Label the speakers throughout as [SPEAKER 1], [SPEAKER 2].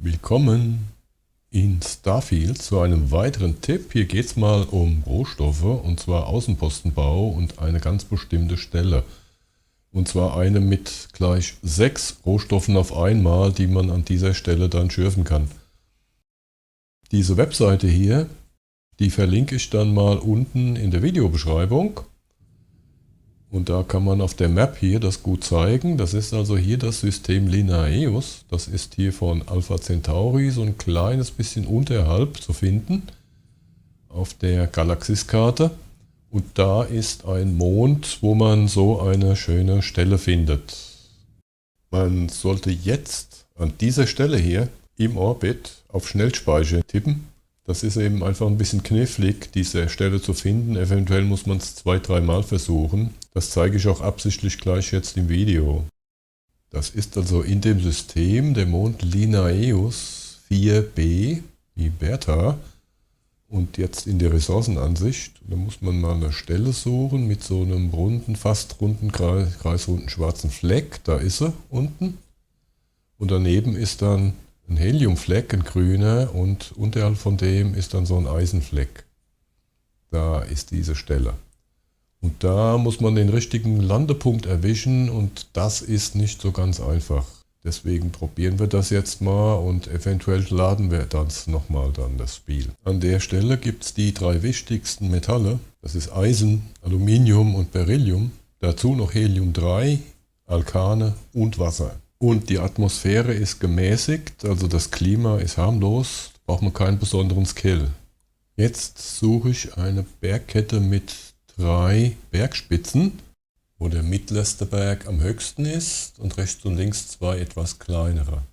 [SPEAKER 1] Willkommen in Starfield zu einem weiteren Tipp. Hier geht es mal um Rohstoffe, und zwar Außenpostenbau und eine ganz bestimmte Stelle. Und zwar eine mit gleich 6 Rohstoffen auf einmal, die man an dieser Stelle dann schürfen kann. Diese Webseite hier, die verlinke ich dann mal unten in der Videobeschreibung. Und da kann man auf der Map hier das gut zeigen. Das ist also hier das System Linnaeus. Das ist hier von Alpha Centauri so ein kleines bisschen unterhalb zu finden auf der Galaxiskarte. Und da ist ein Mond, wo man so eine schöne Stelle findet. Man sollte jetzt an dieser Stelle hier im Orbit auf Schnellspeicher tippen. Das ist eben einfach ein bisschen knifflig, diese Stelle zu finden. Eventuell muss man es 2-3 Mal versuchen. Das zeige ich auch absichtlich gleich jetzt im Video. Das ist also in dem System der Mond Linnaeus 4b, wie Bertha. Und jetzt in der Ressourcenansicht, da muss man mal eine Stelle suchen mit so einem runden, fast runden, kreisrunden schwarzen Fleck. Da ist sie unten. Und daneben ist dann ein Heliumfleck, ein grüner, und unterhalb von dem ist dann so ein Eisenfleck. Da ist diese Stelle. Und da muss man den richtigen Landepunkt erwischen, und das ist nicht so ganz einfach. Deswegen probieren wir das jetzt mal und eventuell laden wir das nochmal dann, das Spiel. An der Stelle gibt es die 3 wichtigsten Metalle. Das ist Eisen, Aluminium und Beryllium. Dazu noch Helium-3, Alkane und Wasser. Und die Atmosphäre ist gemäßigt, also das Klima ist harmlos, braucht man keinen besonderen Skill. Jetzt suche ich eine Bergkette mit 3 Bergspitzen, wo der mittlerste Berg am höchsten ist und rechts und links 2 etwas kleinere.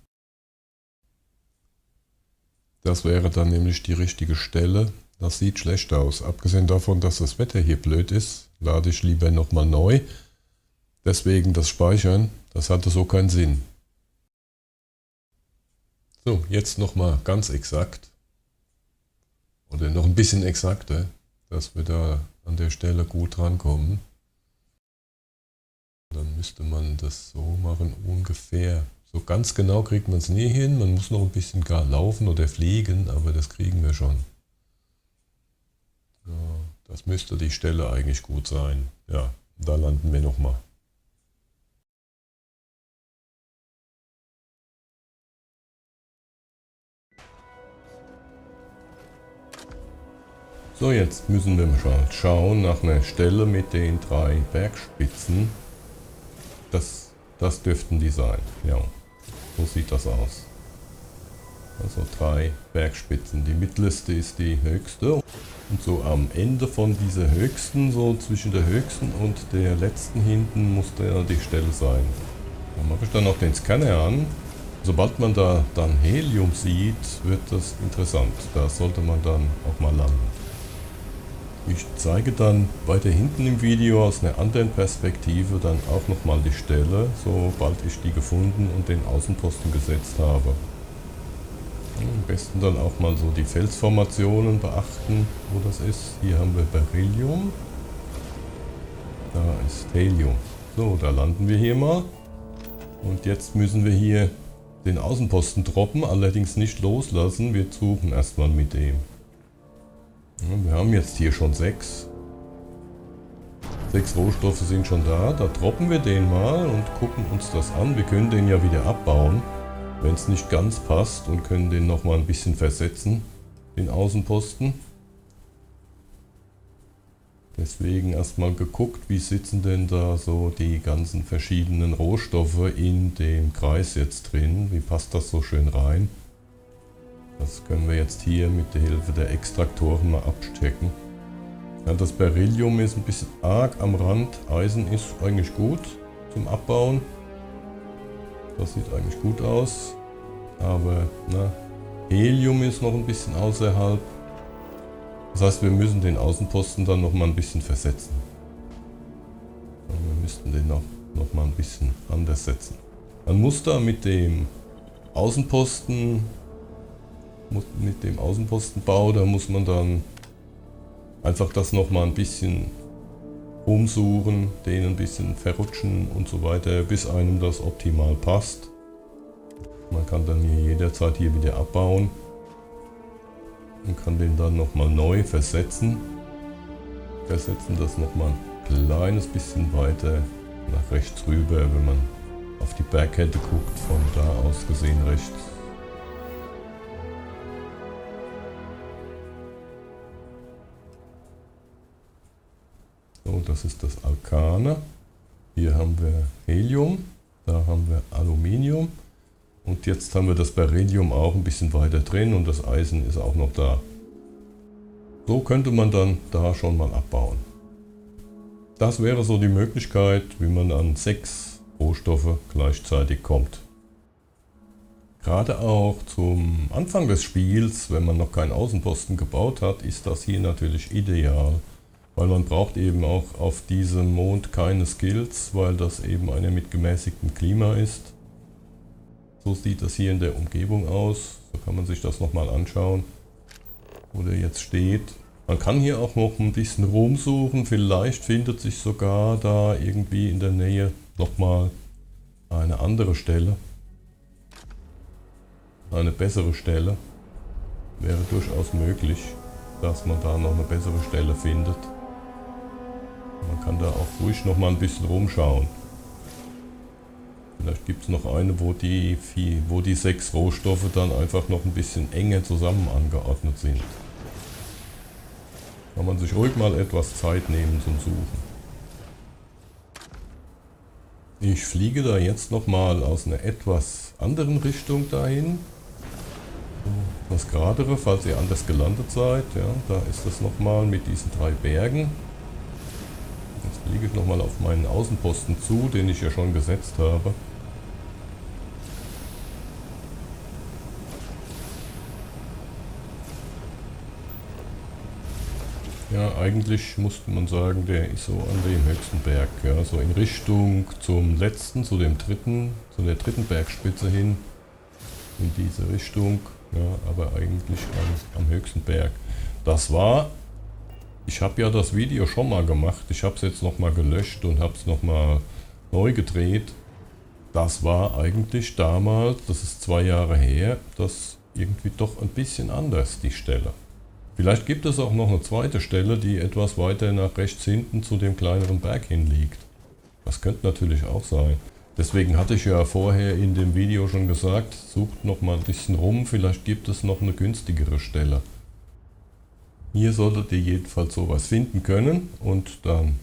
[SPEAKER 1] Das wäre dann nämlich die richtige Stelle. Das sieht schlecht aus. Abgesehen davon, dass das Wetter hier blöd ist, lade ich lieber nochmal neu. Deswegen das Speichern, das hatte so keinen Sinn. So, jetzt nochmal ganz exakt. Oder noch ein bisschen exakter, dass wir da an der Stelle gut rankommen. Dann müsste man das so machen, ungefähr. So ganz genau kriegt man es nie hin. Man muss noch ein bisschen gar laufen oder fliegen, aber das kriegen wir schon. So, das müsste die Stelle eigentlich gut sein. Ja, da landen wir nochmal. So, jetzt müssen wir mal schauen nach einer Stelle mit den 3 Bergspitzen. Das dürften die sein. Ja, so sieht das aus. Also 3 Bergspitzen. Die mittleste ist die höchste. Und so am Ende von dieser höchsten, so zwischen der höchsten und der letzten hinten, muss da die Stelle sein. Dann mache ich dann noch den Scanner an. Sobald man da dann Helium sieht, wird das interessant. Da sollte man dann auch mal landen. Ich zeige dann weiter hinten im Video aus einer anderen Perspektive dann auch nochmal die Stelle, sobald ich die gefunden und den Außenposten gesetzt habe. Am besten dann auch mal so die Felsformationen beachten, wo das ist. Hier haben wir Beryllium. Da ist Helium. So, da landen wir hier mal. Und jetzt müssen wir hier den Außenposten droppen, allerdings nicht loslassen. Wir suchen erstmal mit dem. Wir haben jetzt hier schon 6. 6 Rohstoffe sind schon da. Da droppen wir den mal und gucken uns das an. Wir können den ja wieder abbauen, wenn es nicht ganz passt, und können den nochmal ein bisschen versetzen, den Außenposten. Deswegen erstmal geguckt, wie sitzen denn da so die ganzen verschiedenen Rohstoffe in dem Kreis jetzt drin. Wie passt das so schön rein? Das können wir jetzt hier mit der Hilfe der Extraktoren mal abchecken. Ja, das Beryllium ist ein bisschen arg am Rand. Eisen ist eigentlich gut zum Abbauen. Das sieht eigentlich gut aus. Aber Helium ist noch ein bisschen außerhalb. Das heißt, wir müssen den Außenposten dann noch mal ein bisschen versetzen. Und wir müssten den noch mal ein bisschen anders setzen. Man muss da mit dem Außenpostenbau, da muss man dann einfach das nochmal ein bisschen umsuchen, den ein bisschen verrutschen und so weiter, bis einem das optimal passt. Man kann dann hier jederzeit hier wieder abbauen und kann den dann nochmal neu versetzen. Versetzen das nochmal ein kleines bisschen weiter nach rechts rüber, wenn man auf die Bergkette guckt, von da aus gesehen rechts. So, das ist das Alkane. Hier haben wir Helium, da haben wir Aluminium und jetzt haben wir das Beryllium auch ein bisschen weiter drin und das Eisen ist auch noch da. So könnte man dann da schon mal abbauen. Das wäre so die Möglichkeit, wie man an 6 Rohstoffe gleichzeitig kommt. Gerade auch zum Anfang des Spiels, wenn man noch keinen Außenposten gebaut hat, ist das hier natürlich ideal. Weil man braucht eben auch auf diesem Mond keine Skills, weil das eben einer mit gemäßigtem Klima ist. So sieht das hier in der Umgebung aus. So kann man sich das nochmal anschauen, wo der jetzt steht. Man kann hier auch noch ein bisschen rumsuchen. Vielleicht findet sich sogar da irgendwie in der Nähe nochmal eine andere Stelle. Eine bessere Stelle. Wäre durchaus möglich, dass man da noch eine bessere Stelle findet. Man kann da auch ruhig noch mal ein bisschen rumschauen. Vielleicht gibt es noch eine, wo die 6 Rohstoffe dann einfach noch ein bisschen enger zusammen angeordnet sind. Kann man sich ruhig mal etwas Zeit nehmen zum Suchen. Ich fliege da jetzt noch mal aus einer etwas anderen Richtung dahin. Das geradere, falls ihr anders gelandet seid. Ja, da ist das noch mal mit diesen 3 Bergen. Jetzt fliege ich nochmal auf meinen Außenposten zu, den ich ja schon gesetzt habe. Ja, eigentlich musste man sagen, der ist so an dem höchsten Berg, ja, so in Richtung zum letzten, zu der dritten Bergspitze hin, in diese Richtung, ja, aber eigentlich am höchsten Berg. Ich habe ja das Video schon mal gemacht, ich habe es jetzt nochmal gelöscht und habe es nochmal neu gedreht. Das war eigentlich damals, das ist 2 Jahre her, das irgendwie doch ein bisschen anders, die Stelle. Vielleicht gibt es auch noch eine zweite Stelle, die etwas weiter nach rechts hinten zu dem kleineren Berg hin liegt. Das könnte natürlich auch sein. Deswegen hatte ich ja vorher in dem Video schon gesagt, sucht noch mal ein bisschen rum, vielleicht gibt es noch eine günstigere Stelle. Hier solltet ihr jedenfalls sowas finden können und dann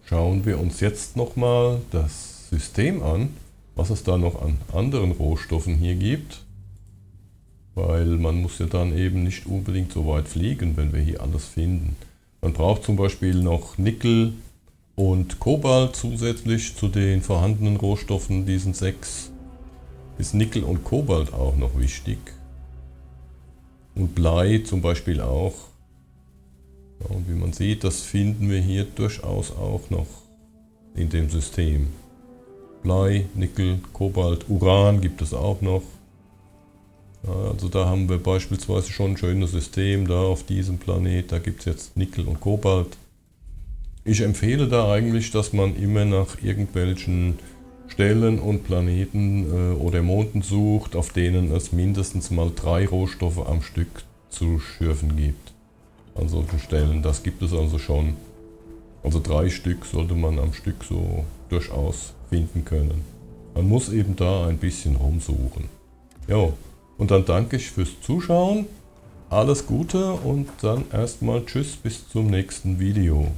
[SPEAKER 1] schauen wir uns jetzt nochmal das System an, was es da noch an anderen Rohstoffen hier gibt. Weil man muss ja dann eben nicht unbedingt so weit fliegen, wenn wir hier alles finden. Man braucht zum Beispiel noch Nickel und Kobalt zusätzlich zu den vorhandenen Rohstoffen, diesen 6. Ist Nickel und Kobalt auch noch wichtig. Und Blei zum Beispiel auch. Ja, und wie man sieht, das finden wir hier durchaus auch noch in dem System. Blei, Nickel, Kobalt, Uran gibt es auch noch. Ja, also da haben wir beispielsweise schon ein schönes System da auf diesem Planet. Da gibt es jetzt Nickel und Kobalt. Ich empfehle da eigentlich, dass man immer nach irgendwelchen Stellen und Planeten oder Monden sucht, auf denen es mindestens mal 3 Rohstoffe am Stück zu schürfen gibt. An solchen Stellen, das gibt es also schon. Also 3 Stück sollte man am Stück so durchaus finden können. Man muss eben da ein bisschen rumsuchen. Jo, und dann danke ich fürs Zuschauen. Alles Gute und dann erstmal tschüss bis zum nächsten Video.